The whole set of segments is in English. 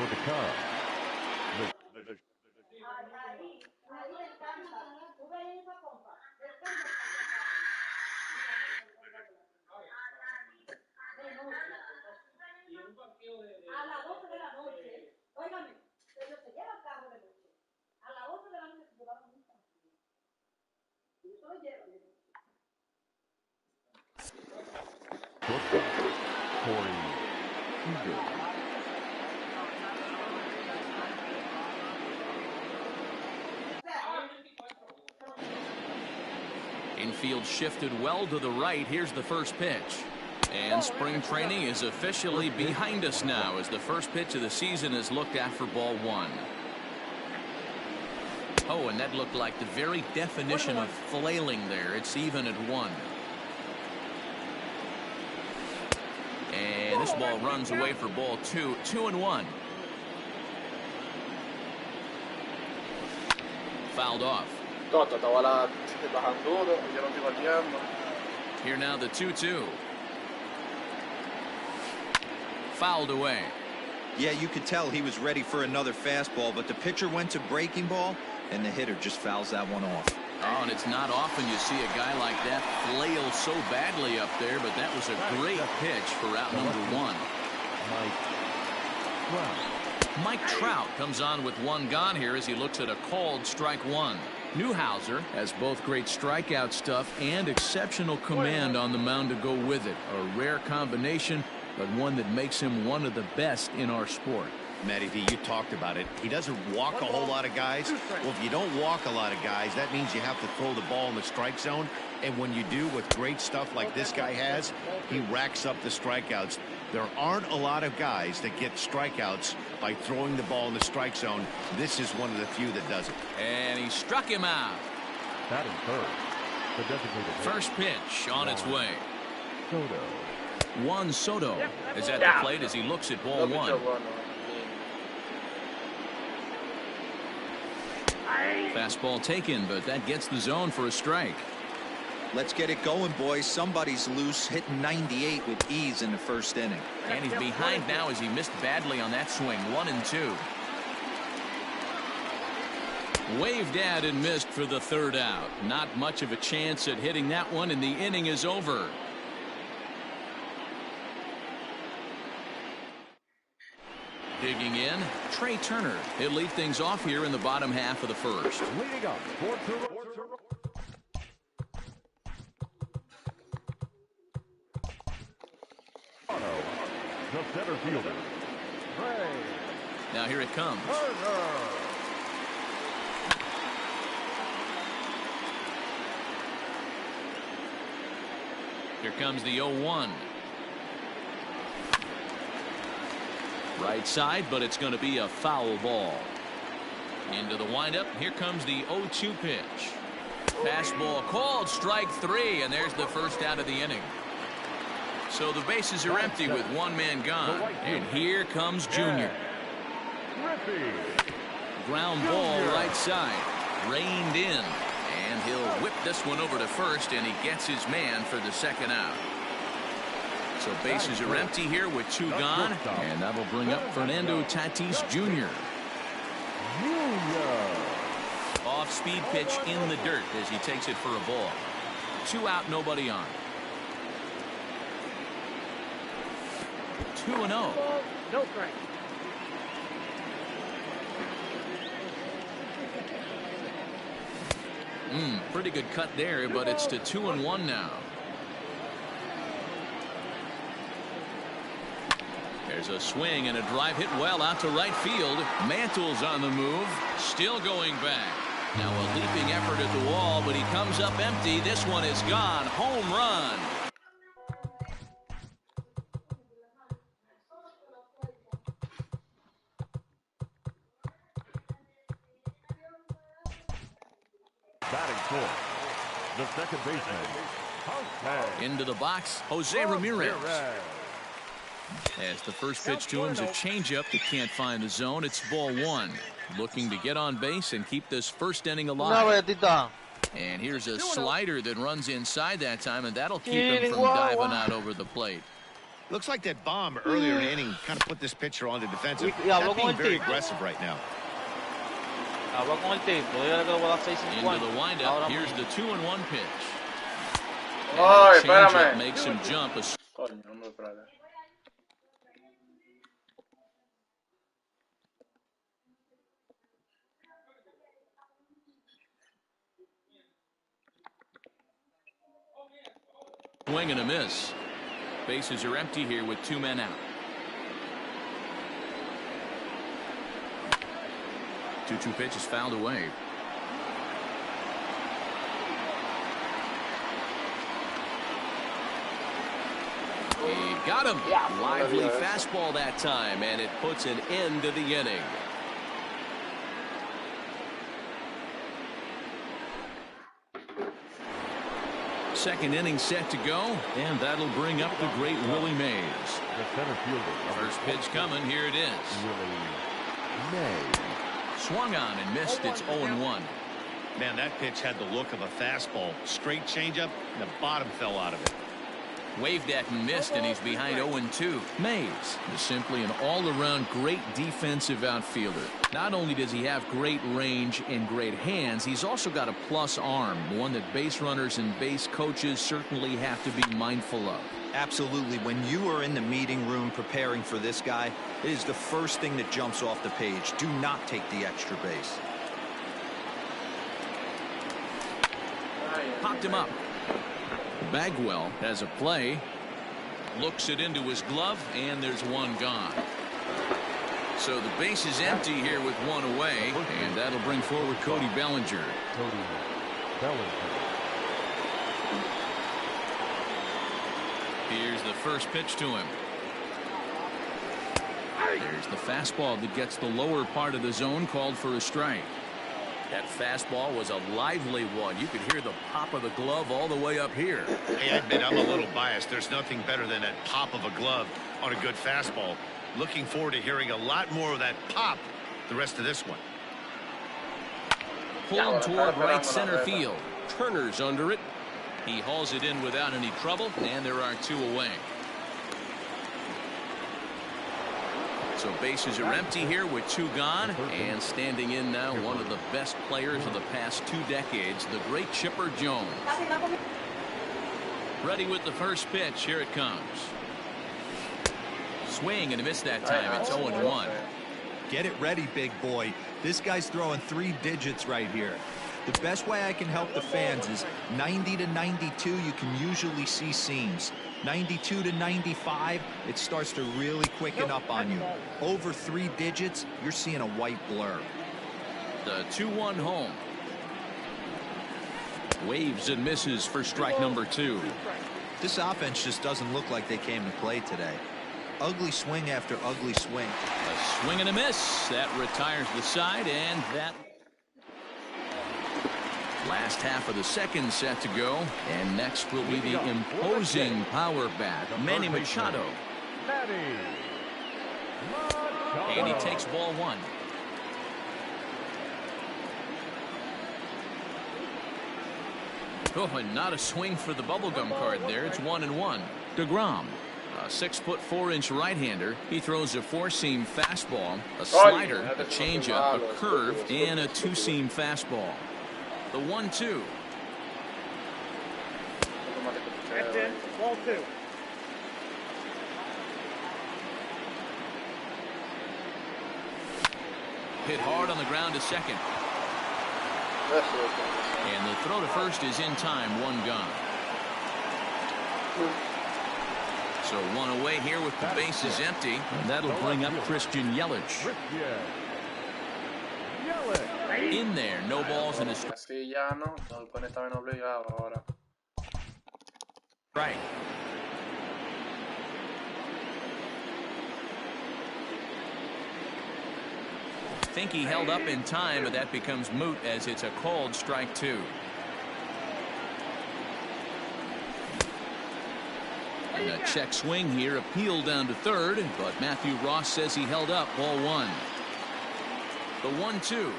for the Cubs. Infield shifted well to the right. Here's the first pitch. And spring training is officially behind us now as the first pitch of the season is looked at for ball one. Oh, and that looked like the very definition of flailing there. It's even at 1. And this ball runs away for ball 2. 2-1. Fouled off. Here now the 2-2. Fouled away. Yeah, you could tell he was ready for another fastball, but the pitcher went to breaking ball, and the hitter just fouls that one off. Oh, and it's not often you see a guy like that flail so badly up there, but that was a great pitch for out number 1. Mike Trout comes on with 1 gone here as he looks at a called strike 1. Newhouser has both great strikeout stuff and exceptional command on the mound to go with it. A rare combination, but one that makes him one of the best in our sport. Matty V, you talked about it. He doesn't walk a whole lot of guys. Well, if you don't walk a lot of guys, that means you have to throw the ball in the strike zone. And when you do with great stuff like this guy has, he racks up the strikeouts. There aren't a lot of guys that get strikeouts by throwing the ball in the strike zone. This is one of the few that does it. And he struck him out. Batting first. The designated first pitch on its way. Soto. Juan Soto is at the plate as he looks at ball 1. Fastball taken, but that gets the zone for a strike. Let's get it going, boys. Somebody's loose, hitting 98 with ease in the first inning. And he's behind now as he missed badly on that swing. 1-2. Waved at and missed for the 3rd out. Not much of a chance at hitting that one, and the inning is over. Digging in, Trey Turner. He'll lead things off here in the bottom half of the first. Leading up, the center fielder. Now here it comes. Here comes the 0-1. Right side, but it's going to be a foul ball. Into the windup. Here comes the 0-2 pitch. Fastball called, strike 3, and there's the first out of the inning. So the bases are empty with 1 man gone. And here comes Junior. Ground ball right side. Reined in. And he'll whip this one over to first, and he gets his man for the 2nd out. So bases are empty here with 2 gone, and that'll bring up Fernando Tatis Jr. Off-speed pitch in the dirt as he takes it for a ball. 2 out, nobody on. 2-0. No strike. Pretty good cut there, but it's to 2-1 now. There's a swing and a drive hit well out to right field. Mantle's on the move. Still going back. Now a leaping effort at the wall, but he comes up empty. This one is gone. Home run. Batting fourth, the second baseman. Into the box, Jose Ramirez. As the first pitch to him is a changeup that can't find the zone. It's ball 1. Looking to get on base and keep this first inning alive. And here's a slider that runs inside that time, and that'll keep him from diving out over the plate. Looks like that bomb earlier in the inning kind of put this pitcher on the defensive. Y habló Not con being el very tipo. aggressive right now. Habló con el tipo. Dígale que lo voy a dar 6 Into the windup. Here's the 2-1 pitch. Ay, And the changeup espérame. makes him jump. Coño, no me espérate. Swing and a miss. Bases are empty here with 2 men out. 2-2 pitch is fouled away. He got him. Lively fastball that time, and it puts an end to the inning. Second inning set to go, and that'll bring up the great Willie Mays. The center fielder. First pitch coming. Here it is. Willie Mays. Swung on and missed. It's 0-1. Man, that pitch had the look of a fastball. Straight changeup, and the bottom fell out of it. Waved at and missed, and he's behind 0-2. Mays is simply an all-around great defensive outfielder. Not only does he have great range and great hands, he's also got a plus arm, one that base runners and base coaches certainly have to be mindful of. Absolutely. When you are in the meeting room preparing for this guy, it is the first thing that jumps off the page. Do not take the extra base. Popped him up. Bagwell has a play, looks it into his glove, and there's one gone. So the base is empty here with 1 away, and that'll bring forward Cody Bellinger. Cody Bellinger. Here's the first pitch to him. There's the fastball that gets the lower part of the zone, called for a strike. That fastball was a lively one. You could hear the pop of the glove all the way up here. Hey, I admit I'm a little biased. There's nothing better than that pop of a glove on a good fastball. Looking forward to hearing a lot more of that pop the rest of this one. Pulled toward right center field. Turner's under it. He hauls it in without any trouble, and there are 2 away. So bases are empty here with 2 gone, and standing in now one of the best players of the past 2 decades, the great Chipper Jones. Ready with the first pitch. Here it comes. Swing and a miss that time. It's 0-1. Get it ready, big boy. This guy's throwing 3 digits right here. The best way I can help the fans is 90 to 92, you can usually see seams. 92 to 95, it starts to really quicken up on you. Over 3 digits, you're seeing a white blur. The 2-1 home. Waves and misses for strike number 2. This offense just doesn't look like they came to play today. Ugly swing after ugly swing. A swing and a miss. That retires the side, and that last half of the second set to go, and next will be the imposing power bat, Manny Machado. And he takes ball 1. Oh, and not a swing for the bubblegum card there. It's 1-1. DeGrom, a 6'4" right-hander. He throws a 4-seam fastball, a slider, a changeup, a curve, and a 2-seam fastball. The 1-2. That's it. Ball 2. Hit hard on the ground to second. And the throw to first is in time. 1 gone. So 1 away here with the bases empty. And that'll bring up Christian Yelich. In there, no balls in his strike. Así ya no, el pone está bien obligado ahora. Right. Think he held up in time, but that becomes moot as it's a called strike 2. And a check swing here, appealed down to third, but Matthew Ross says he held up. Ball 1. The 1-2.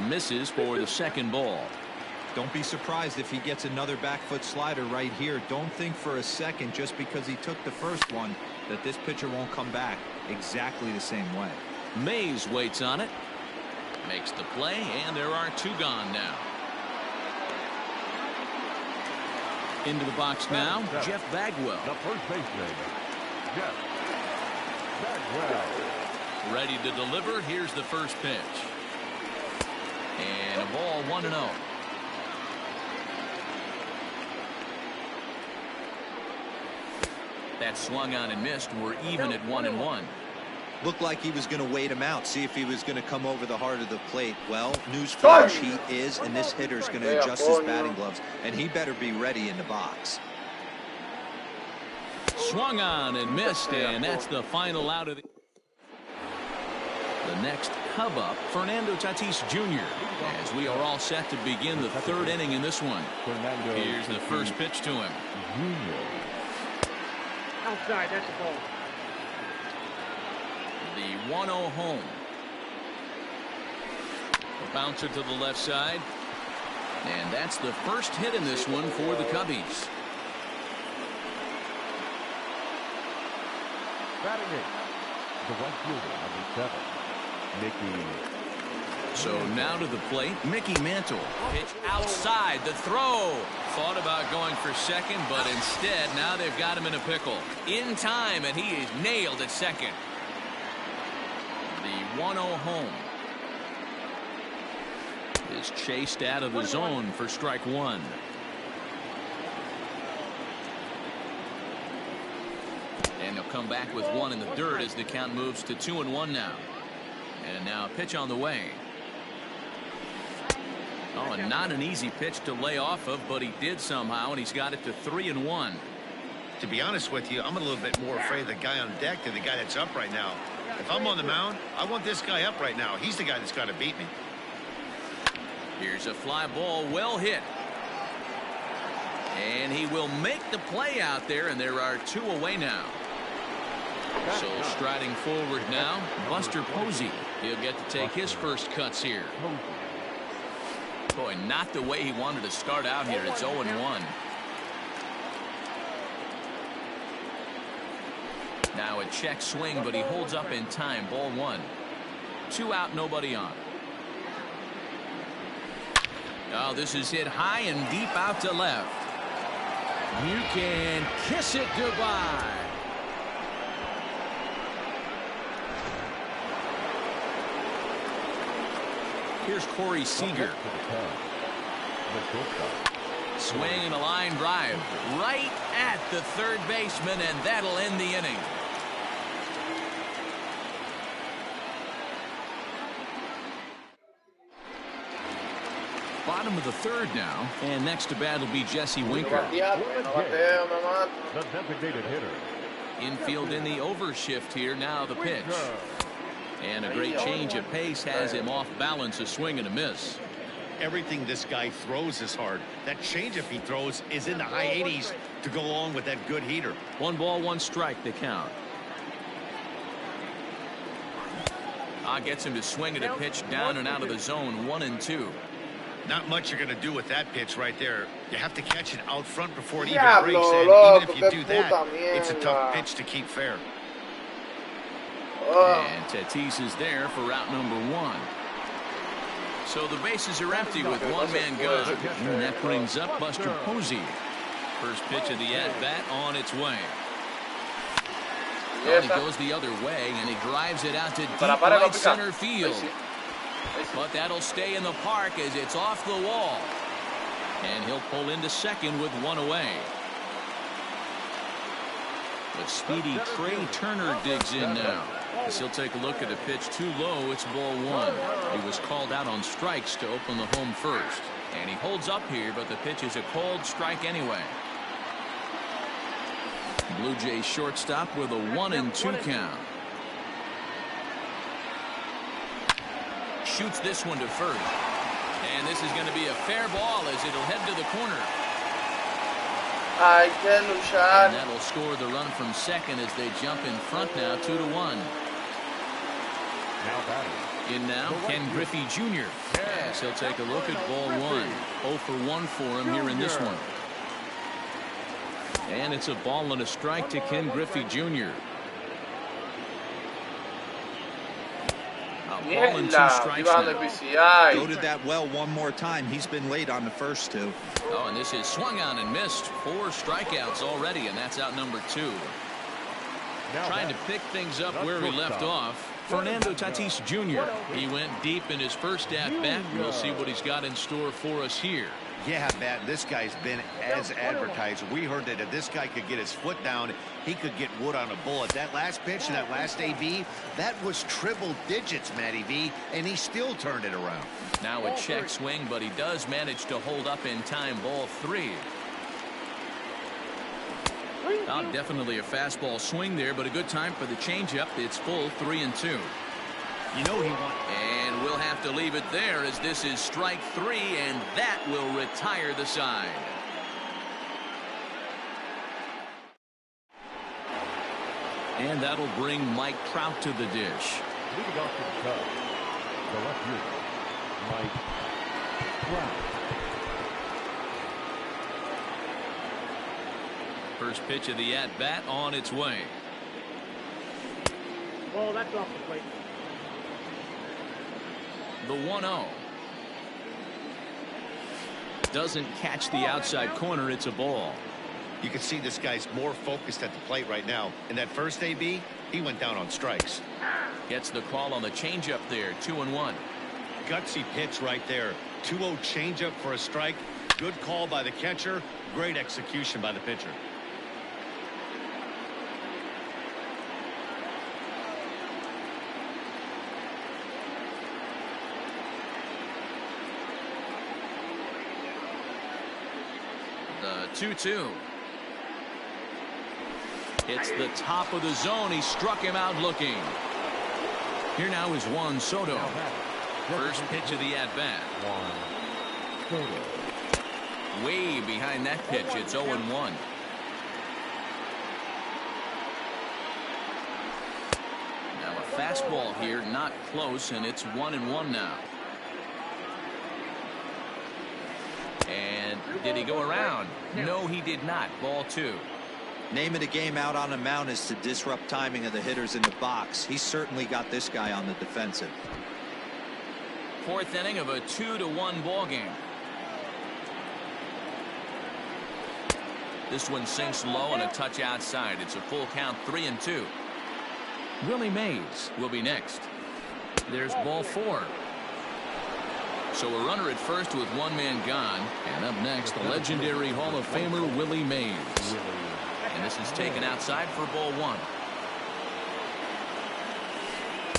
Misses for the second ball. Don't be surprised if he gets another back foot slider right here. Don't think for a second, just because he took the first one, that this pitcher won't come back exactly the same way. Mays waits on it. Makes the play, and there are 2 gone now. Into the box now, Jeff Bagwell. The first baseman, Jeff Bagwell. Ready to deliver. Here's the first pitch. And a ball 1-0. That swung on and missed. We're even at 1-1. Looked like he was going to wait him out, see if he was going to come over the heart of the plate. Well, newsflash, he is, and this hitter's going to adjust his batting gloves, and he better be ready in the box. Swung on and missed, and that's the final out of the next hub up, Fernando Tatis Jr. As we are all set to begin the 3rd inning in this one. Here's the first pitch to him. Outside, that's a ball. The 1-0 home. A bouncer to the left side. And that's the first hit in this one for the Cubbies. Batting it, the right fielder, number 7, Mickey. So now to the plate, Mickey Mantle. Pitch outside, the throw. Thought about going for second, but instead now they've got him in a pickle. In time, and he is nailed at second. The 1-0 home is chased out of the zone for strike 1. And they'll come back with 1 in the dirt as the count moves to 2-1 now. And now a pitch on the way. Oh, and not an easy pitch to lay off of, but he did somehow, and he's got it to 3-1. To be honest with you, I'm a little bit more afraid of the guy on deck than the guy that's up right now. If I'm on the mound, I want this guy up right now. He's the guy that's got to beat me. Here's a fly ball, well hit. And he will make the play out there, and there are 2 away now. So striding forward now, Buster Posey. He'll get to take his first cuts here. Boy, not the way he wanted to start out here. It's 0-1. Now a check swing, but he holds up in time. Ball 1. 2 out, nobody on. Oh, this is hit high and deep out to left. You can kiss it goodbye. Here's Corey Seager. Swing and a line drive right at the third baseman, and that'll end the inning. Bottom of the 3rd now, and next to bat will be Jesse Winker. The designated hitter. Infield in the overshift here. Now the pitch. And a great change of pace has him off balance, a swing and a miss. Everything this guy throws is hard. That changeup he throws is in the high 80s to go along with that good heater. 1 ball, 1 strike, the count. Gets him to swing at a pitch down and out of the zone. 1-2. Not much you're going to do with that pitch right there. You have to catch it out front before it even breaks. And even if you do that, it's a tough pitch to keep fair. And Tatis is there for route number 1. So the bases are empty with 1 man gone. And that brings up Buster Posey. First pitch of the at-bat on its way. Well, he goes the other way, and he drives it out to deep right center field. But that'll stay in the park as it's off the wall. And he'll pull into second with 1 away. But speedy Trey Turner digs in now. As he'll take a look at a pitch too low. It's ball 1. He was called out on strikes to open the home first. And he holds up here, but the pitch is a called strike anyway. Blue Jays shortstop with a 1-2 count. Shoots this one to first. And this is going to be a fair ball as it'll head to the corner. And that'll score the run from second as they jump in front now 2-1. Now batting. In now, Ken Griffey Jr. Yes, he'll take a look at ball 1. 0 for 1 for him here in this one. And it's a ball and a strike to Ken Griffey Jr. A ball and 2 strikes now. Goaded that well one more time. He's been late on the first 2. Oh, and this is swung on and missed. 4 strikeouts already, and that's out number 2. Trying to pick things up where we left off. Fernando Tatis Jr. He went deep in his first at-bat. We'll see what he's got in store for us here. Yeah, Matt, this guy's been as advertised. We heard that if this guy could get his foot down, he could get wood on a bullet. That last pitch and that last AB, that was triple digits, Matty V, and he still turned it around. Now a check swing, but he does manage to hold up in time. Ball 3. Definitely a fastball swing there, but a good time for the changeup. It's full 3-2. You know he won. And we'll have to leave it there as this is strike 3, and that will retire the side. And that'll bring Mike Trout to the dish. Leading off to the Cubs, the left fielder, Mike Trout. First pitch of the at-bat on its way. Oh, that's off the plate. The 1-0. Doesn't catch the outside corner. It's a ball. You can see this guy's more focused at the plate right now. In that first AB, he went down on strikes. Gets the call on the changeup there. 2-1. Gutsy pitch right there. 2-0 changeup for a strike. Good call by the catcher. Great execution by the pitcher. The 2-2. It's the top of the zone. He struck him out looking. Here now is Juan Soto. First pitch of the at-bat. Way behind that pitch. It's 0-1. Now a fastball here, not close, and it's 1-1 now. And did he go around? No, he did not. Ball 2. Name of the game out on the mound is to disrupt timing of the hitters in the box. He's certainly got this guy on the defensive. 4th inning of a 2-1 ball game. This one sinks low and a touch outside. It's a full count, 3-2. Willie Mays will be next. There's ball 4. So a runner at first with 1 man gone. And up next, the legendary Hall of Famer Willie Mays. And this is taken outside for ball 1.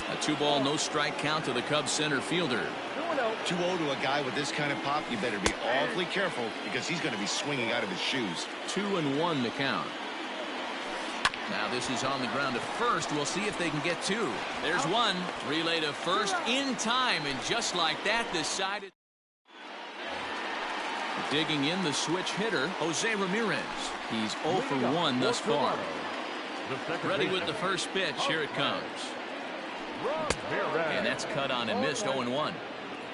A 2-ball, no strike count to the Cubs center fielder. 2-0 to a guy with this kind of pop. You better be awfully careful because he's going to be swinging out of his shoes. 2-1 the count. Now this is on the ground to first. We'll see if they can get 2. There's 1. Relay to first in time, and just like that, decided. Digging in the switch hitter, Jose Ramirez. He's 0 for 1 thus far. Ready with the first pitch. Here it comes. And that's cut on and missed. 0-1.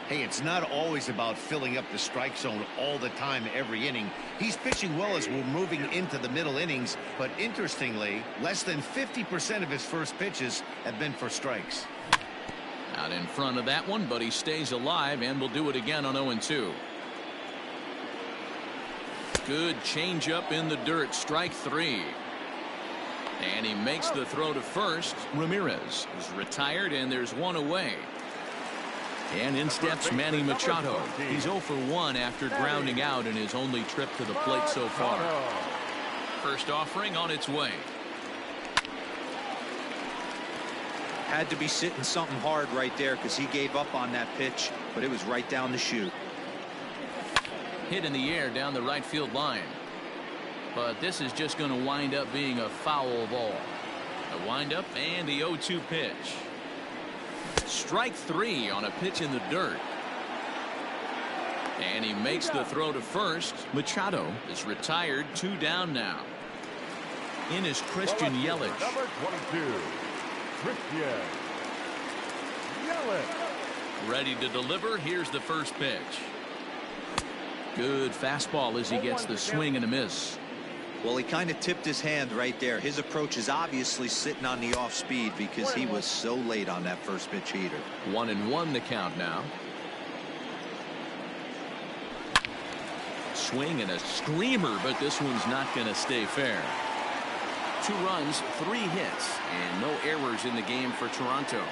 Hey, it's not always about filling up the strike zone all the time every inning. He's pitching well as we're moving into the middle innings, but interestingly, less than 50% of his first pitches have been for strikes. Out in front of that one, but he stays alive and will do it again on 0-2. Good changeup in the dirt. Strike 3. And he makes the throw to first. Ramirez is retired, and there's 1 away. And in steps Manny Machado. He's 0 for 1 after grounding out in his only trip to the plate so far. First offering on its way. Had to be sitting something hard right there because he gave up on that pitch, but it was right down the chute. Hit in the air down the right field line. But this is just going to wind up being a foul ball. A windup and the 0-2 pitch. Strike 3 on a pitch in the dirt. And he makes the throw to first. Machado is retired. 2 down now. In is Christian Yelich. Number 22, Christian Yelich. Ready to deliver. Here's the first pitch. Good fastball as he gets the swing and a miss. Well, he kind of tipped his hand right there. His approach is obviously sitting on the off speed because he was so late on that first pitch heater. 1-1 the count now. Swing and a screamer, but this one's not going to stay fair. 2 runs, 3 hits, and no errors in the game for Toronto.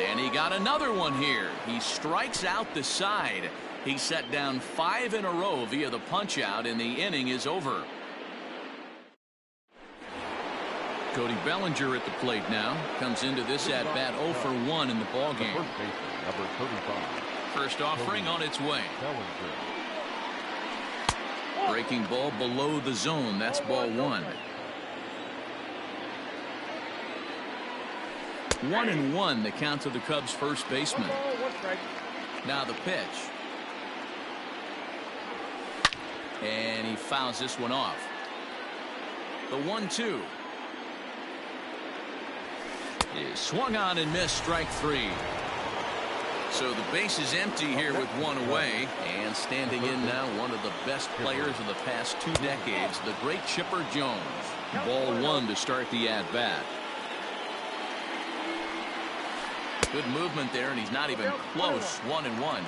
And he got another one here. He strikes out the side. He set down 5 in a row via the punch out, and the inning is over. Cody Bellinger at the plate now. Comes into this at bat 0 for 1 in the ball game. First baseman, number 35. First offering on its way. Breaking ball below the zone. That's ball 1. 1-1 the count to the Cubs first baseman. Now the pitch. And he fouls this one off. The 1-2. Is swung on and missed, strike 3. So the base is empty here with 1 away, and standing in now one of the best players of the past 2 decades, the great Chipper Jones. Ball 1 to start the at bat. Good movement there, and he's not even close. 1-1.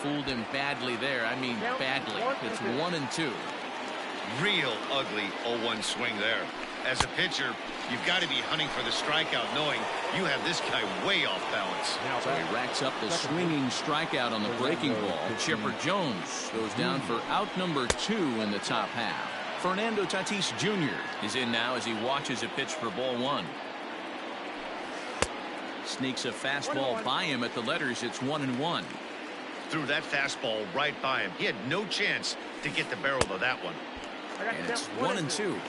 Fooled him badly there. I mean badly. It's 1-2. Real ugly 0-1 swing there. As a pitcher, you've got to be hunting for the strikeout, knowing you have this guy way off balance. So he racks up the swinging strikeout on the breaking ball. Chipper Jones goes down for out number 2 in the top half. Fernando Tatis Jr. is in now as he watches a pitch for ball 1. Sneaks a fastball by him at the letters. It's 1-1. Threw that fastball right by him. He had no chance to get the barrel of that one. And it's 1-2.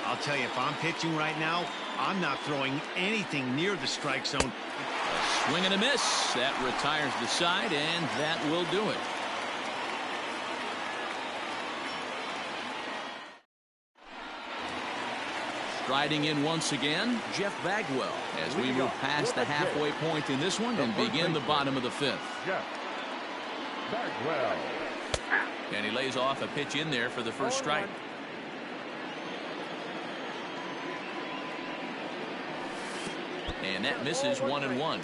I'll tell you, if I'm pitching right now, I'm not throwing anything near the strike zone. A swing and a miss. That retires the side, and that will do it. Striding in once again, Jeff Bagwell, as we move past the halfway point in this one and begin the bottom of the 5th. Jeff Bagwell. And he lays off a pitch in there for the first strike. And that misses 1-1.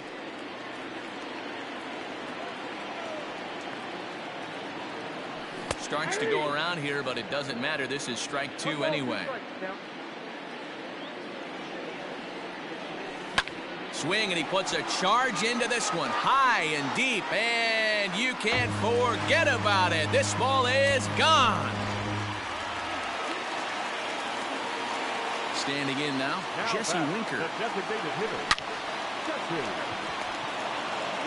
Starts to go around here, but it doesn't matter. This is strike 2 anyway. Swing, and he puts a charge into this one. High and deep, and you can't forget about it. This ball is gone. Standing in now, Jesse Winker. The designated hitter, Jesse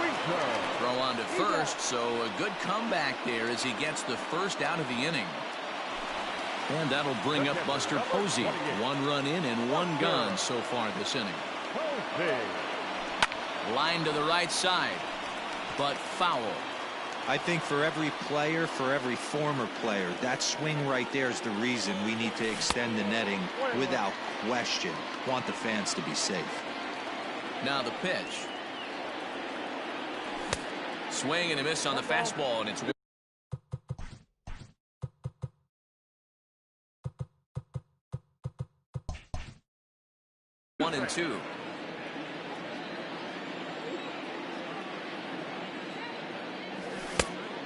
Winker. Throw on to first, so a good comeback there as he gets the first out of the inning. And that'll bring up Buster Posey. 1 run in and 1 gone so far this inning. Line to the right side, but foul. I think for every player, for every former player, that swing right there is the reason we need to extend the netting without question. Want the fans to be safe. Now the pitch. Swing and a miss on the fastball, and it's 1-2.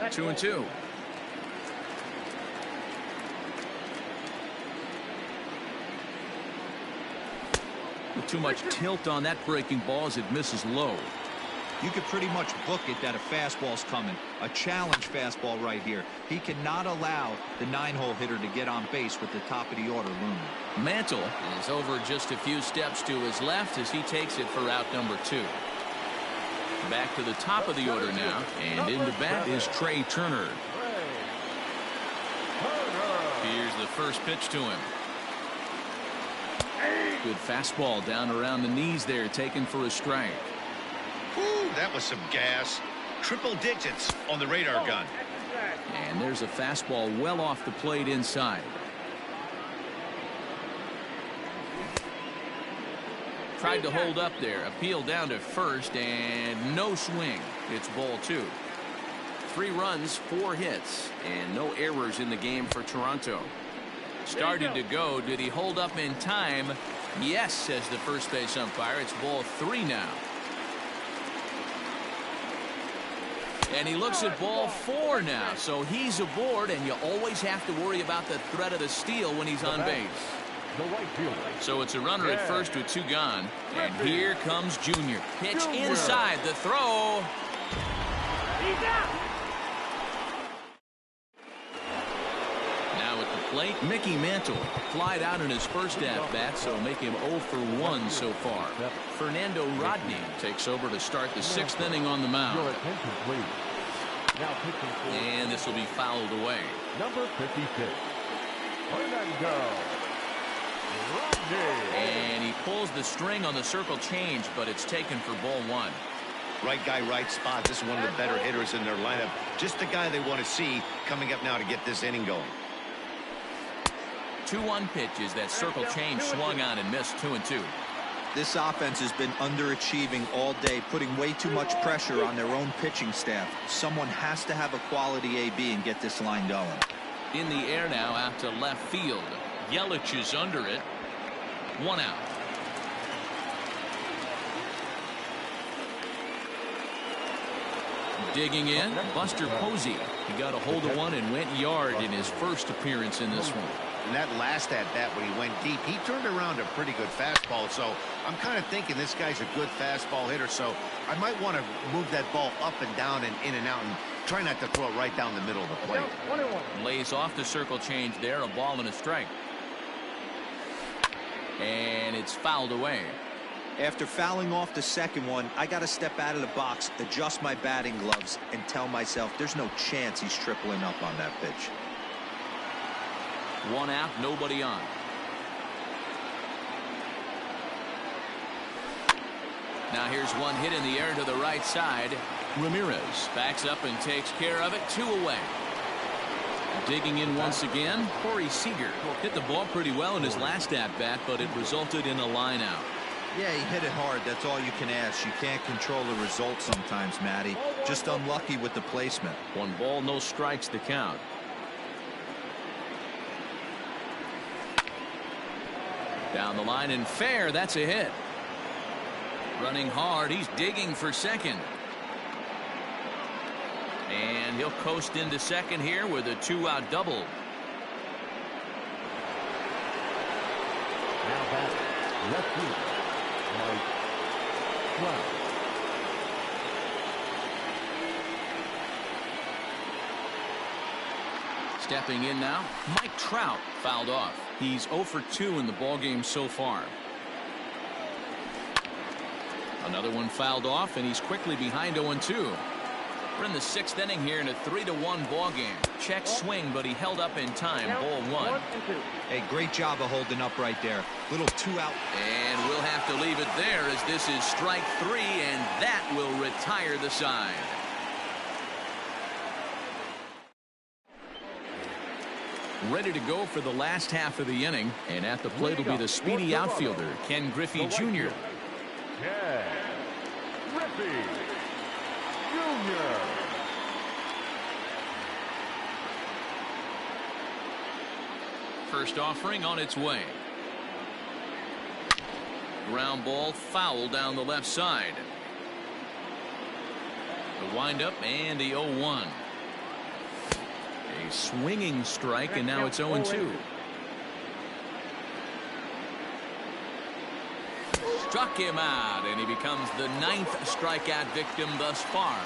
2-2. Too much tilt on that breaking ball as it misses low. You could pretty much book it that a fastball's coming. A challenge fastball right here. He cannot allow the 9-hole hitter to get on base with the top of the order looming. Mantle is over just a few steps to his left as he takes it for out number 2. Back to the top of the order now, and into bat is Trey Turner. Here's the first pitch to him. Good fastball down around the knees there, taken for a strike. Whew, that was some gas. Triple digits on the radar gun. And there's a fastball well off the plate inside. Tried to hold up there. Appeal down to first, and no swing. It's ball 2. 3 runs, 4 hits, and no errors in the game for Toronto. Started to go. Did he hold up in time? Yes, says the first base umpire. It's ball 3 now. And he looks at ball 4 now. So he's aboard, and you always have to worry about the threat of the steal when he's on base. So it's a runner at first with 2 gone. And here comes Junior. Pitch inside the throw. Now at the plate, Mickey Mantle flied out in his first at-bat, so make him 0 for 1 so far. Fernando Rodney takes over to start the 6th inning on the mound. And this will be fouled away. Number 56, Fernando Rodney. And he pulls the string on the circle change, but it's taken for ball 1. Right guy, right spot. This is one of the better hitters in their lineup. Just the guy they want to see coming up now to get this inning going. 2-1 pitches. That circle change swung on and missed. 2-2. This offense has been underachieving all day, putting way too much pressure on their own pitching staff. Someone has to have a quality AB and get this line going. In the air now out to left field. Yelich is under it. 1 out. Digging in, Buster Posey. He got a hold of one and went yard in his first appearance in this one. And that last at-bat when he went deep, he turned around a pretty good fastball. So I'm kind of thinking this guy's a good fastball hitter. So I might want to move that ball up and down and in and out and try not to throw it right down the middle of the plate. Lays off the circle change there. A ball and a strike. And it's fouled away. After fouling off the second one, I got to step out of the box, adjust my batting gloves, and tell myself there's no chance he's tripling up on that pitch. 1 out, nobody on. Now here's one hit in the air to the right side. Ramirez backs up and takes care of it. 2 away. Digging in once again, Corey Seager hit the ball pretty well in his last at-bat, but it resulted in a line out. Yeah, he hit it hard. That's all you can ask. You can't control the result sometimes, Matty. Just unlucky with the placement. 1 ball, no strikes to count. Down the line and fair. That's a hit. Running hard. He's digging for second. And he'll coast into second here with a 2-out double. Now back left field. Mike Trout. Stepping in now, Mike Trout fouled off. He's 0 for 2 in the ballgame so far. Another one fouled off, and he's quickly behind 0-2. We're in the 6th inning here in a 3-1 ballgame. Check swing, but he held up in time. Ball 1. Hey, great job of holding up right there. Little 2 out. And we'll have to leave it there as this is strike 3, and that will retire the side. Ready to go for the last half of the inning, and at the plate will be the speedy outfielder, Ken Griffey Jr. Ken Griffey Jr. First offering on its way. Ground ball foul down the left side. The windup and the 0-1. A swinging strike, and now it's 0-2. Struck him out, and he becomes the 9th strikeout victim thus far.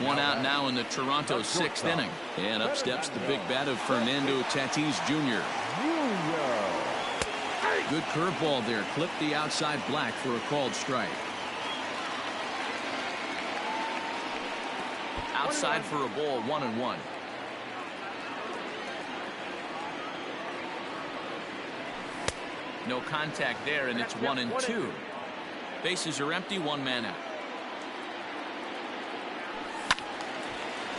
1 out now in the Toronto 6th inning. And up steps the big bat of Fernando Tatis Jr. Good curveball there. Clipped the outside black for a called strike. Outside for a ball, 1-1. No contact there, and it's 1-2. Bases are empty, 1 man out.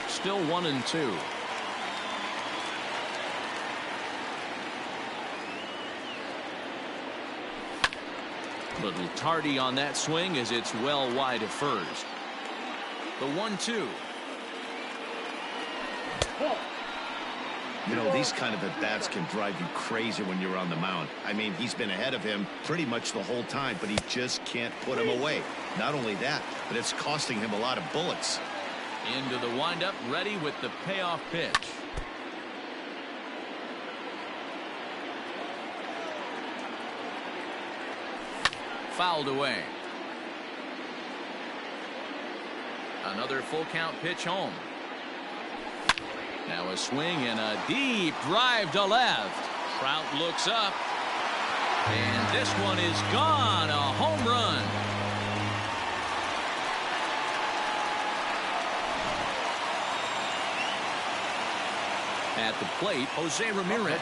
Still 1-2. Little tardy on that swing as it's well wide of first. The 1-2. You know, these kind of at-bats can drive you crazy when you're on the mound. I mean, he's been ahead of him pretty much the whole time, but he just can't put him away. Not only that, but it's costing him a lot of bullets. Into the windup, ready with the payoff pitch. Fouled away. Another full count pitch home. Now a swing and a deep drive to left. Trout looks up. And this one is gone. A home run. At the plate, Jose Ramirez.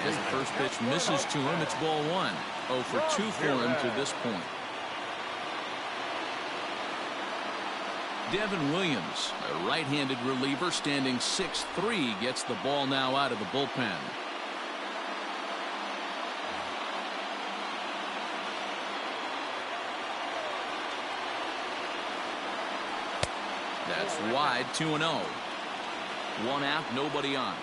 As the first pitch misses to him, it's ball one. 0 for 2 for him to this point. Devin Williams, a right-handed reliever standing 6'3", gets the ball now out of the bullpen. That's wide, 2-0. 1 out, nobody on.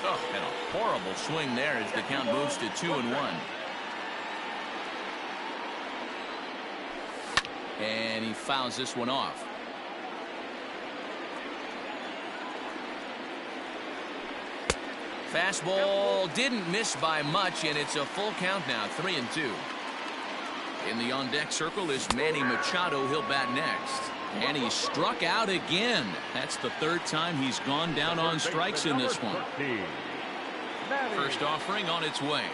Oh, and a horrible swing there as the count moves to 2-1. And he fouls this one off. Fastball didn't miss by much, and it's a full count now, 3-2. In the on-deck circle is Manny Machado. He'll bat next. And he struck out again. That's the 3rd time he's gone down on strikes in this one. First offering on its way.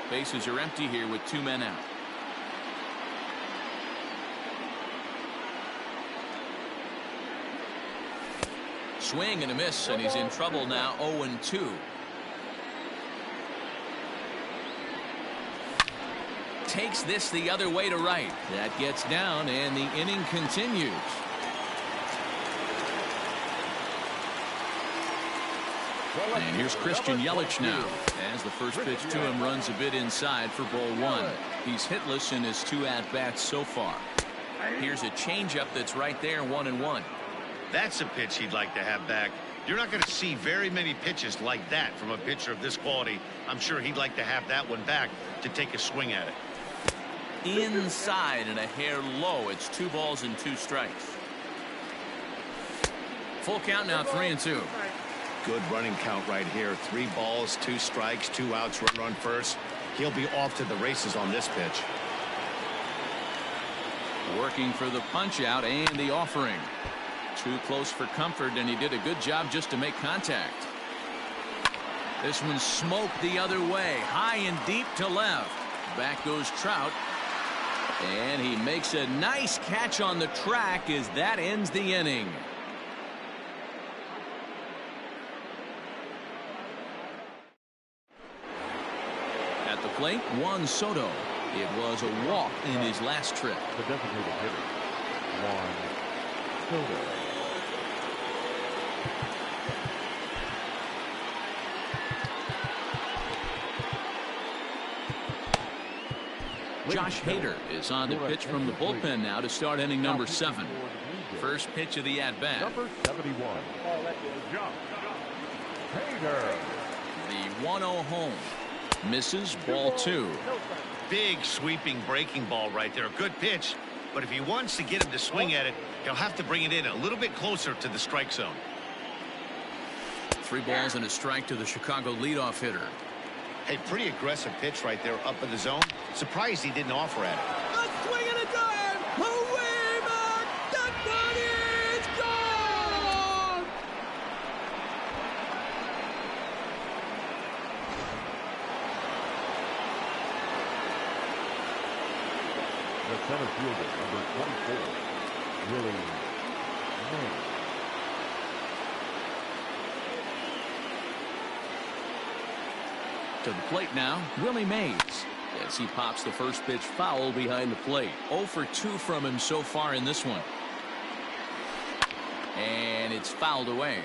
Bases are empty here with 2 men out. Swing and a miss, and he's in trouble now. 0-2. Takes this the other way to right. That gets down, and the inning continues. And here's Christian Yelich now, as the first pitch to him runs a bit inside for ball 1. He's hitless in his 2 at-bats so far. Here's a changeup that's right there, 1-1. That's a pitch he'd like to have back. You're not going to see very many pitches like that from a pitcher of this quality. I'm sure he'd like to have that one back to take a swing at it. Inside and a hair low. It's 2 balls and 2 strikes. Full count now, 3-2. Good running count right here. 3 balls, 2 strikes, 2 outs, run first. He'll be off to the races on this pitch. Working for the punch out and the offering. Too close for comfort, and he did a good job just to make contact. This one smoked the other way, high and deep to left. Back goes Trout. And he makes a nice catch on the track as that ends the inning. At the plate, Juan Soto. It was a walk in his last trip. The designated hitter, Juan Soto. Josh Hader is on the pitch from the bullpen now to start inning number 7. First pitch of the at-bat. Number 71, Josh Hader. The 1-0 home. Misses, ball 2. Big sweeping breaking ball right there. A good pitch, but if he wants to get him to swing at it, he'll have to bring it in a little bit closer to the strike zone. 3 balls and a strike to the Chicago leadoff hitter. Hey, pretty aggressive pitch right there up in the zone. Surprised he didn't offer at it. A swing and a drive. Away back. That one is gone. The center fielder, number 24, Willie Mays. To the plate now, Willie Mays, as he pops the first pitch foul behind the plate. 0 for 2 from him so far in this one. And it's fouled away.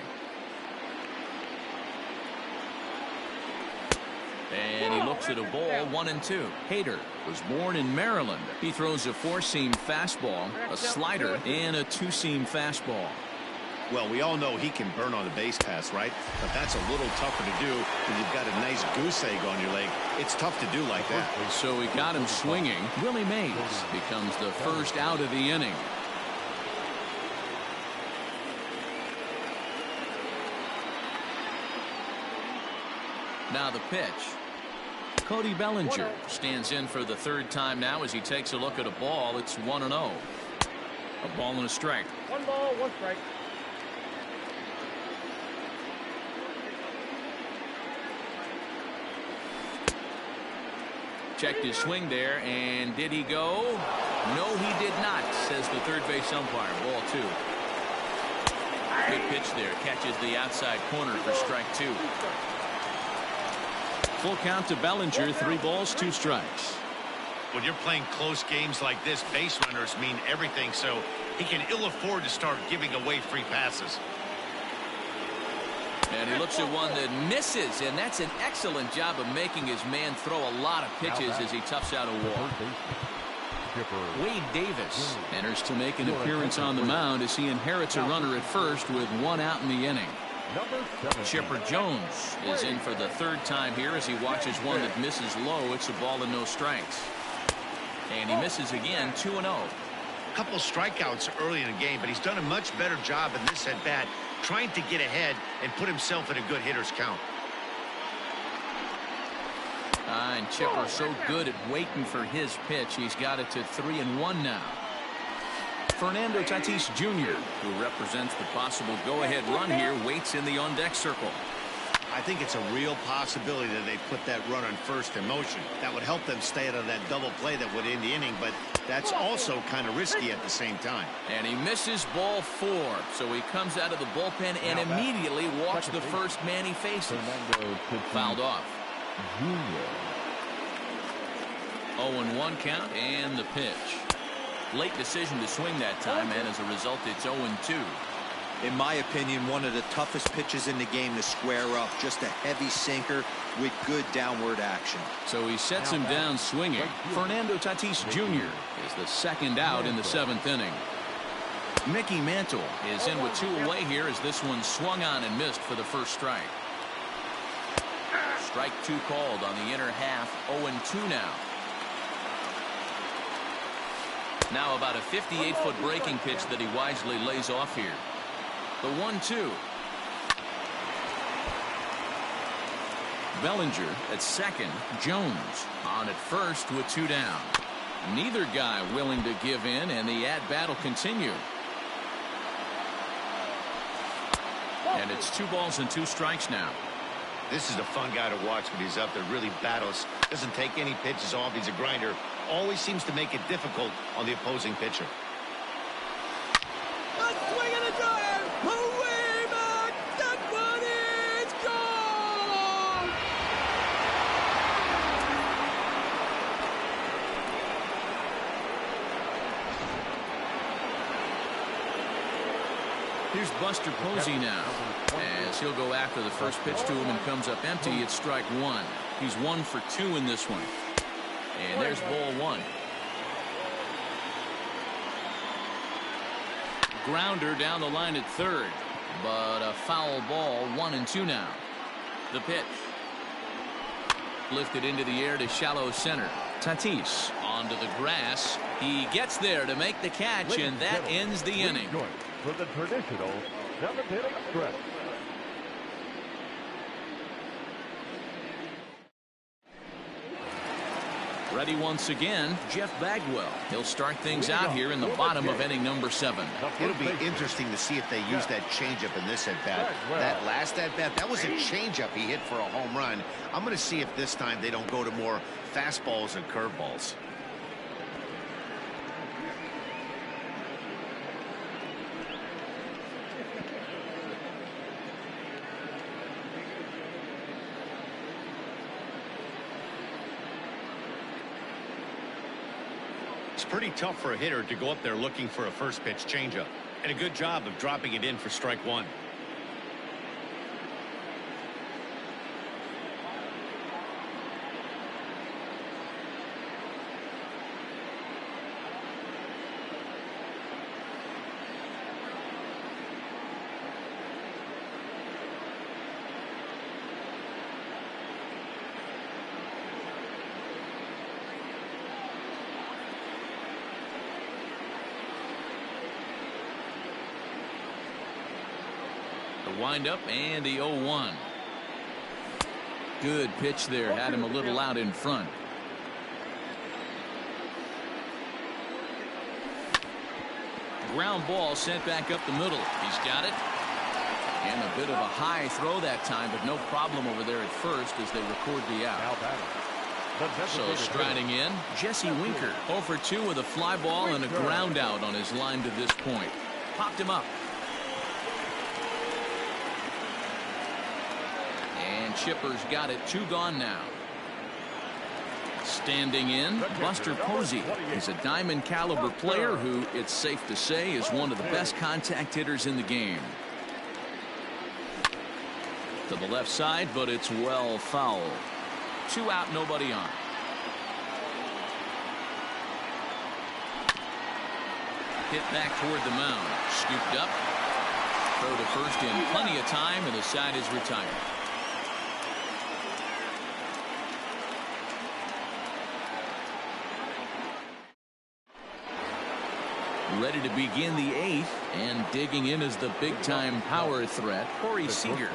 looks at a ball, 1-2. Hader was born in Maryland. He throws a four-seam fastball, a slider, and a two-seam fastball. Well, we all know he can burn on the base pass, right? But that's a little tougher to do when you've got a nice goose egg on your leg. It's tough to do like that. So he got him swinging. Willie Mays becomes the first out of the inning. Now the pitch. Cody Bellinger stands in for the third time now as he takes a look at a ball. It's 1-0. A ball and a strike. 1 ball, 1 strike. Checked his swing there, and did he go? No, he did not, says the third base umpire. Ball 2. Good pitch there. Catches the outside corner for strike 2. Full count to Bellinger. 3 balls, 2 strikes. When you're playing close games like this, base runners mean everything, so he can ill afford to start giving away free passes. And he looks at one that misses, and that's an excellent job of making his man throw a lot of pitches as he toughs out a walk. Wade Davis enters to make an appearance on the mound as he inherits a runner at first with 1 out in the inning. Chipper Jones is in for the third time here as he watches one that misses low. It's a ball and no strikes. And he misses again, 2-0. A couple strikeouts early in the game, but he's done a much better job in this at bat, trying to get ahead and put himself in a good hitter's count. And Chipper so good at waiting for his pitch. He's got it to 3-1 now. Fernando Tatis Jr., who represents the possible go-ahead run here, waits in the on-deck circle. I think it's a real possibility that they put that run on first in motion. That would help them stay out of that double play that would end the inning, but that's also kind of risky at the same time. And he misses ball 4, so he comes out of the bullpen and immediately walks the first man he faces. Fouled off. 0-1 count and the pitch. Late decision to swing that time, and as a result, it's 0-2. In my opinion, one of the toughest pitches in the game to square up. Just a heavy sinker with good downward action. So he sets him down swinging. Fernando Tatis Jr. is the second out in the 7th inning. Mickey Mantle is in with 2 away here as this one swung on and missed for the first strike. Strike 2 called on the inner half. 0-2 now. Now about a 58-foot breaking pitch that he wisely lays off here. The 1-2. Bellinger at second. Jones on at first with 2 down. Neither guy willing to give in, and the at-bat will continue. And it's 2 balls and 2 strikes now. This is a fun guy to watch when he's up there. Really battles. Doesn't take any pitches off. He's a grinder. Always seems to make it difficult on the opposing pitcher. Here's Buster Posey now, as he'll go after the first pitch to him and comes up empty. It's strike 1. He's 1 for 2 in this one. And there's ball 1. Grounder down the line at third, but a foul ball. 1-2 now. The pitch. Lifted into the air to shallow center. Tatis onto the grass. He gets there to make the catch, and that ends the inning. For the traditional 7th inning stretch. Ready once again, Jeff Bagwell. He'll start things out here in the bottom of inning number 7. It'll be interesting to see if they use that changeup in this at-bat. That last at-bat, that was a changeup he hit for a home run. I'm going to see if this time they don't go to more fastballs and curveballs. It's pretty tough for a hitter to go up there looking for a first pitch changeup, and a good job of dropping it in for strike 1. windup and the 0-1. Good pitch there. Had him a little out in front. Ground ball sent back up the middle. He's got it. And a bit of a high throw that time, but no problem over there at first as they record the out. So striding in, Jesse Winker, 0 for 2 with a fly ball and a ground out on his line to this point. Popped him up. And Chipper's got it. 2 gone now. Standing in, Buster Posey. He's a diamond caliber player who, it's safe to say, is one of the best contact hitters in the game. To the left side, but it's well foul. 2 out, nobody on. Hit back toward the mound. Scooped up. Throw to first in plenty of time, and the side is retired. Ready to begin the 8th, and digging in is the big-time power threat, Corey Seager.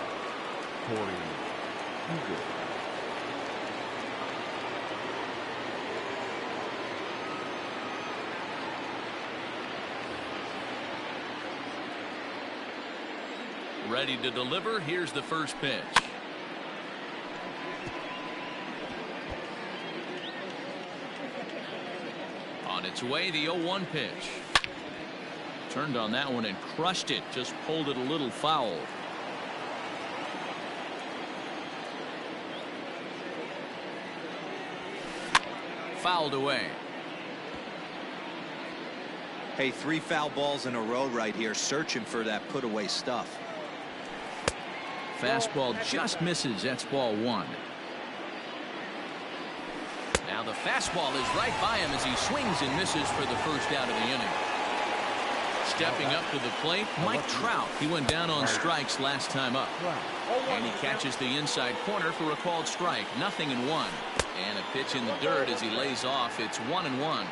Ready to deliver. Here's the first pitch. On its way, the 0-1 pitch. Turned on that one and crushed it. Just pulled it a little foul. Fouled away. Hey, 3 foul balls in a row right here, searching for that put away stuff. Fastball just misses. That's ball 1. Now the fastball is right by him as he swings and misses for the first out of the inning. Stepping up to the plate, Mike Trout. He went down on strikes last time up. And he catches the inside corner for a called strike. 0-1. And a pitch in the dirt as he lays off. It's 1-1.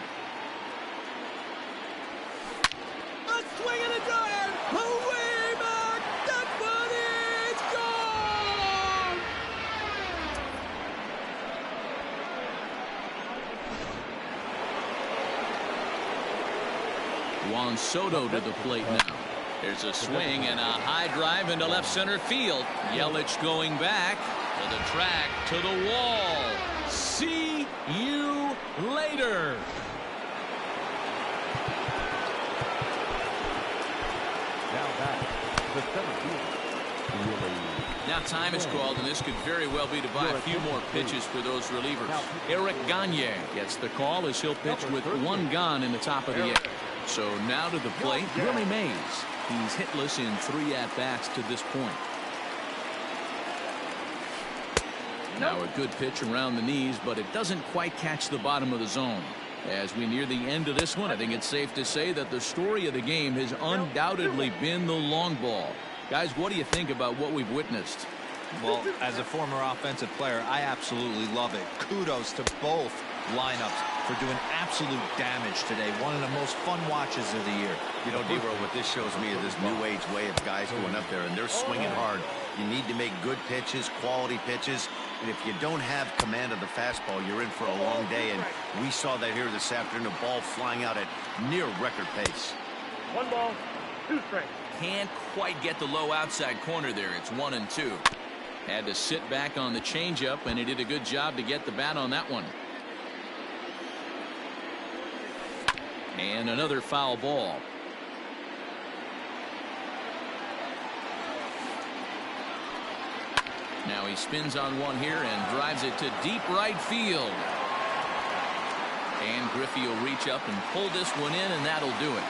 A swing and a drive. Away back. That one is gone. Juan Soto to the plate now. There's a swing and a high drive into left center field. Yelich going back to the track, to the wall. See you later. Now back to center field. Now time is called, and this could very well be to buy a few more pitches for those relievers. Eric Gagne gets the call as he'll pitch with 1 gone in the top of the 8th. So now to the plate, Willie Mays. He's hitless in 3 at-bats to this point. Now a good pitch around the knees, but it doesn't quite catch the bottom of the zone. As we near the end of this one, I think it's safe to say that the story of the game has undoubtedly been the long ball. Guys, what do you think about what we've witnessed? Well, as a former offensive player, I absolutely love it. Kudos to both lineups for doing absolute damage today. One of the most fun watches of the year. You know, Dero, what this shows me is this new age way of guys going up there, and they're swinging hard. You need to make good pitches, quality pitches, and if you don't have command of the fastball, you're in for a long day, and we saw that here this afternoon, a ball flying out at near record pace. 1 ball, 2 strikes. Can't quite get the low outside corner there. It's 1-2. Had to sit back on the changeup, and he did a good job to get the bat on that one. And another foul ball. Now he spins on one here and drives it to deep right field. And Griffey will reach up and pull this one in, and that'll do it.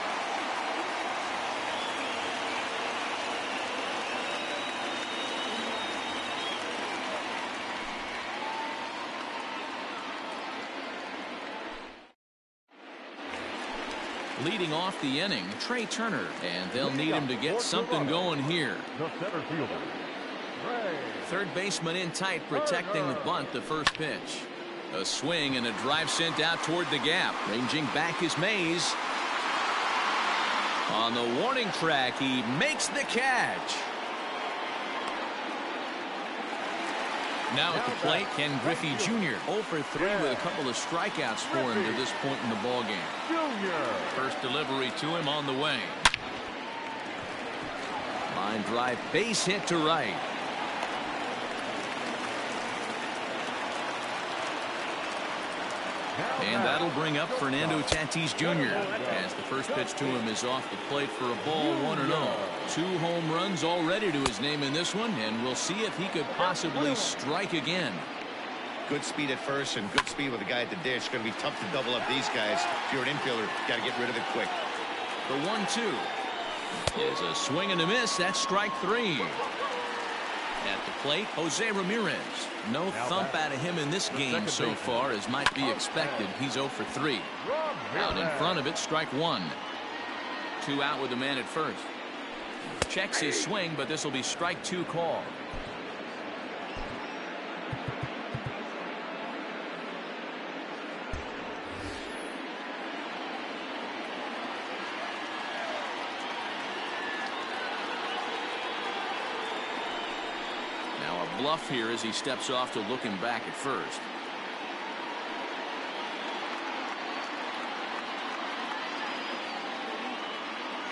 Leading off the inning, Trey Turner, and they'll need him to get something going here. The center fielder, Trey. Third baseman in tight, protecting the bunt. The first pitch, a swing and a drive sent out toward the gap. Ranging back is Mays. On the warning track, he makes the catch. Now at the plate, Ken Griffey Jr. 0 for 3 with a couple of strikeouts for him to this point in the ballgame. First delivery to him on the way. Line drive, base hit to right. And that'll bring up Fernando Tatis Jr. as the first pitch to him is off the plate for a ball, 1-0. 2 home runs already to his name in this one, and we'll see if he could possibly strike again. Good speed at first and good speed with the guy at the dish. Going to be tough to double up these guys. If you're an infielder, got to get rid of it quick. The 1-2 is a swing and a miss. That's strike 3. At the plate, Jose Ramirez. No thump out of him in this game so far, as might be expected. He's 0 for 3. Out in front of it, strike 1. 2 out with the man at first. Checks his swing, but this will be strike 2 call. Bluff here as he steps off to looking back at first.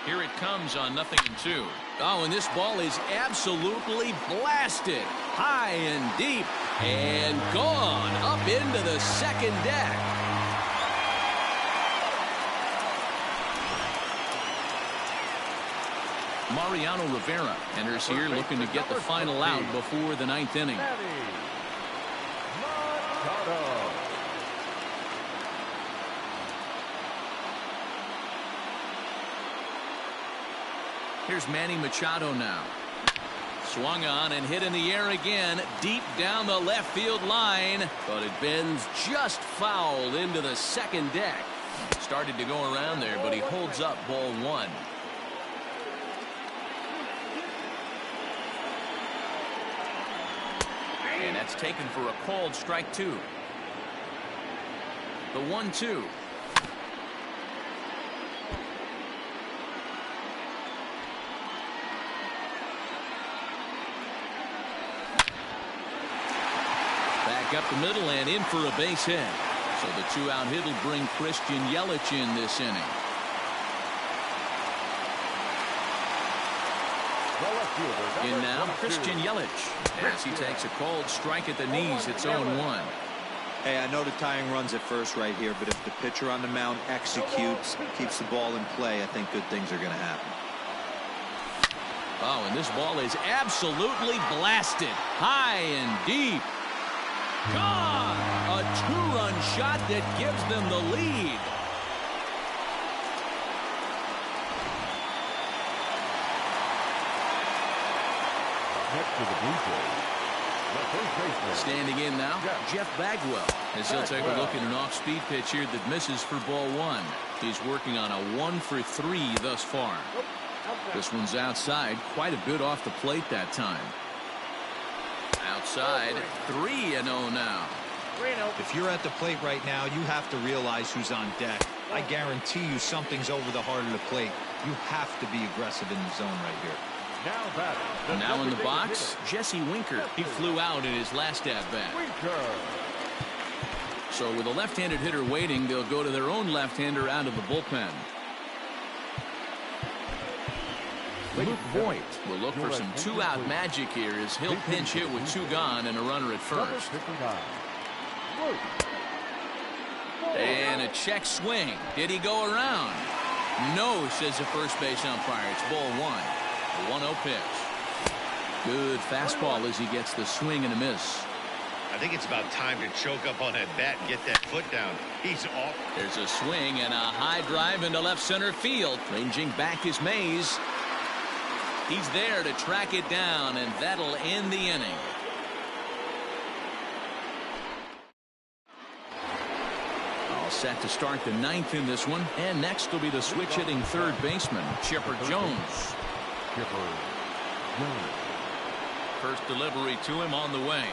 Here it comes on 0-2. Oh, and this ball is absolutely blasted. High and deep and gone up into the second deck. Mariano Rivera enters here looking to get the final out before the 9th inning. Here's Manny Machado now. Swung on and hit in the air again, deep down the left field line, but it bends just foul into the second deck. Started to go around there, but he holds up ball 1. And that's taken for a called strike 2. The 1-2. Back up the middle and in for a base hit. So the 2-out hit will bring Christian Yelich in this inning. In now, Christian Yelich, as he takes a called strike at the knees. It's 0-1. Hey, I know the tying runs at first right here, but if the pitcher on the mound executes, keeps the ball in play, I think good things are going to happen. Oh, and this ball is absolutely blasted. High and deep. Gone! A 2-run shot that gives them the lead. Next to the Blue Jays, the first baseman. Standing in now, Jeff Bagwell, as he'll take a look at an off-speed pitch here that misses for ball 1. He's working on a 1 for 3 thus far. This one's outside, quite a bit off the plate that time. Outside, 3-0 now. If you're at the plate right now, you have to realize who's on deck. I guarantee you something's over the heart of the plate. You have to be aggressive in the zone right here. Now in the box, Jesse Winker. He flew out in his last at-bat. So with a left-handed hitter waiting, they'll go to their own left-hander out of the bullpen. Luke Voigt will look for some 2-out magic here as he'll pinch hit with 2 gone and a runner at first. And a check swing. Did he go around? No, says the first base umpire. It's ball 1. A 1-0 pitch. Good fastball as he gets the swing and a miss. I think it's about time to choke up on that bat and get that foot down. He's off. There's a swing and a high drive into left center field. Ranging back is Mays. He's there to track it down, and that'll end the inning. All set to start the 9th in this one. And next will be the switch-hitting third baseman, Chipper Jones. First delivery to him on the way.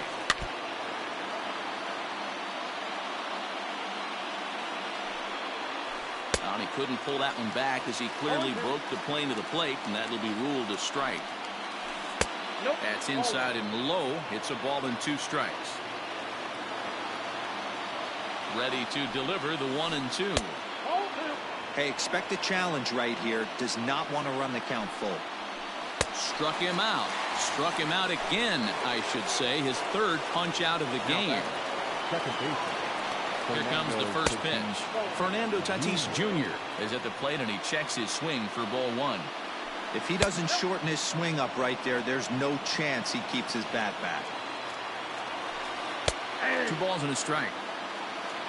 And he couldn't pull that one back as he clearly broke the plane to the plate, and that'll be ruled a strike. That's inside and low. It's a ball and 2 strikes. Ready to deliver the 1-2. Hey, expect a challenge right here. Does not want to run the count full. Struck him out. Struck him out again, I should say. His 3rd punch out of the game. Second baseman. Here comes the first pitch. Fernando Tatis Jr. is at the plate, and he checks his swing for ball 1. If he doesn't shorten his swing up right there, there's no chance he keeps his bat back. 2 balls and a strike.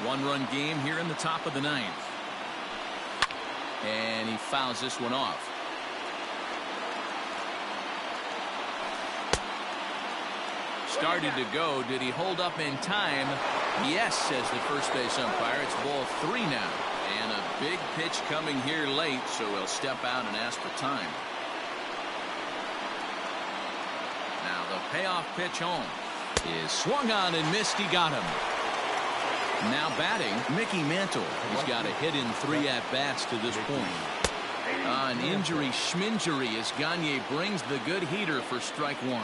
1-run game here in the top of the 9th. And he fouls this one off. Started to go. Did he hold up in time? Yes, says the first base umpire. It's ball 3 now. And a big pitch coming here late, so he'll step out and ask for time. Now the payoff pitch home is swung on and missed. He got him. Now batting, Mickey Mantle. He's got a hit in 3 at-bats to this point. An injury schminjury as Gagne brings the good heater for strike 1.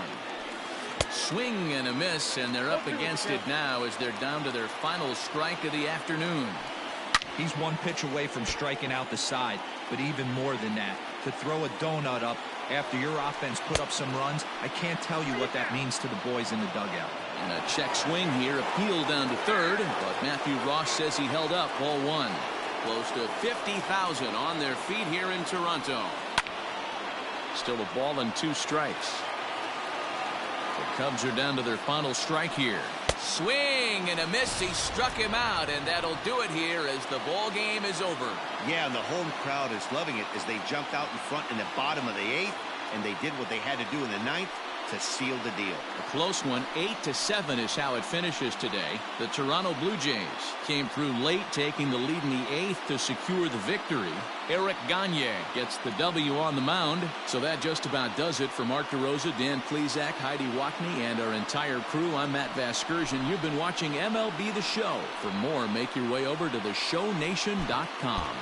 Swing and a miss, and they're up against it now as they're down to their final strike of the afternoon. He's 1 pitch away from striking out the side, but even more than that, to throw a donut up after your offense put up some runs, I can't tell you what that means to the boys in the dugout. And a check swing here, appealed down to 3rd, but Matthew Ross says he held up. Ball 1. Close to 50,000 on their feet here in Toronto. Still a ball and 2 strikes. The Cubs are down to their final strike here. Swing and a miss. He struck him out, and that'll do it here as the ball game is over. Yeah, and the home crowd is loving it as they jumped out in front in the bottom of the 8th, and they did what they had to do in the 9th to seal the deal. A close one. 8-7 is how it finishes today. The Toronto Blue Jays came through late, taking the lead in the 8th to secure the victory. Eric Gagne gets the W on the mound. So that just about does it for Mark DeRosa, Dan Plesac, Heidi Wackney, and our entire crew. I'm Matt Vasgersian. You've been watching MLB The Show. For more, make your way over to theshownation.com.